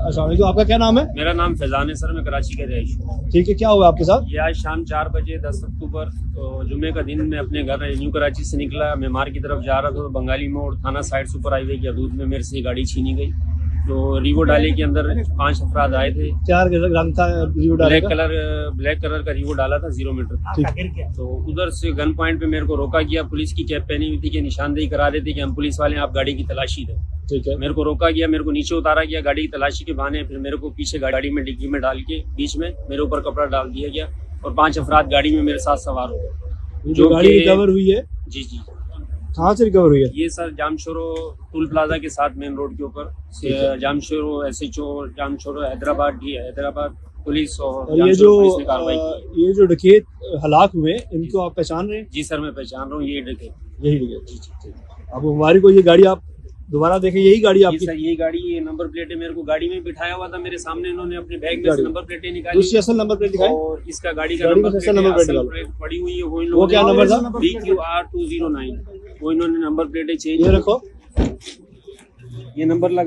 अस्सलाम वालेकुम, आपका क्या नाम है? मेरा नाम फैजान है सर, मैं कराची का रहीश हूँ। ठीक है, क्या हुआ आपके साथ? ये आज शाम 4 बजे 10 अक्टूबर तो जुमे का दिन मैं अपने घर न्यू कराची से निकला, मेमार की तरफ जा रहा था तो बंगाली मोड़ थाना साइड सुपर हाईवे की हदूद में मेरे से गाड़ी छीनी गई। तो रिवो डाले के अंदर 5 अफराद आए थे। चार रंग था रिवो डाले का? ब्लैक कलर का रिवो डाला था 0 मीटर। तो उधर से गन पॉइंट पे मेरे को रोका गया। पुलिस की कैप पहनी हुई थी कि निशानदेही करा रहे थे कि हम पुलिस वाले हैं, आप गाड़ी की तलाशी दें। ठीक है। मेरे को रोका गया, मेरे को नीचे उतारा गया गाड़ी की तलाशी के बहाने। फिर मेरे को पीछे गाड़ी में डिग्गी में डाल के बीच में मेरे ऊपर कपड़ा डाल दिया गया और 5 अफराद गाड़ी में मेरे साथ सवार हो गए। जो गाड़ी रिकवर हुई है? जी जी। कहाँ से रिकवर हुई है? ये सर जामशोरो टूल प्लाजा के साथ मेन रोड के ऊपर जामशोरो SHO जामशोरो हैदराबाद पुलिस और ये पुलिस ने कार्रवाई की। ये जो डकैत हलाक हुए इनको आप पहचान रहे हैं? जी सर, मैं पहचान रहा हूँ, ये डकैत यही डकैत। जी जी। आपको मुबारक हो, ये गाड़ी आप दोबारा देखें, यही गाड़ी आपकी? सर यही गाड़ी, ये नंबर प्लेट है। मेरे को गाड़ी में बिठाया हुआ था, मेरे सामने इन्होंने अपने बैग में से नंबर प्लेटें निकाली। दूसरी असल नंबर प्लेट दिखाई और इसका गाड़ी का गाड़ी नंबर में असल नंबर प्लेट पड़ी हुई है। वो क्या नंबर था? BQR 209। वो इन्होंने नंबर प्लेटें चेंज। ये रखो, ये नंबर लगा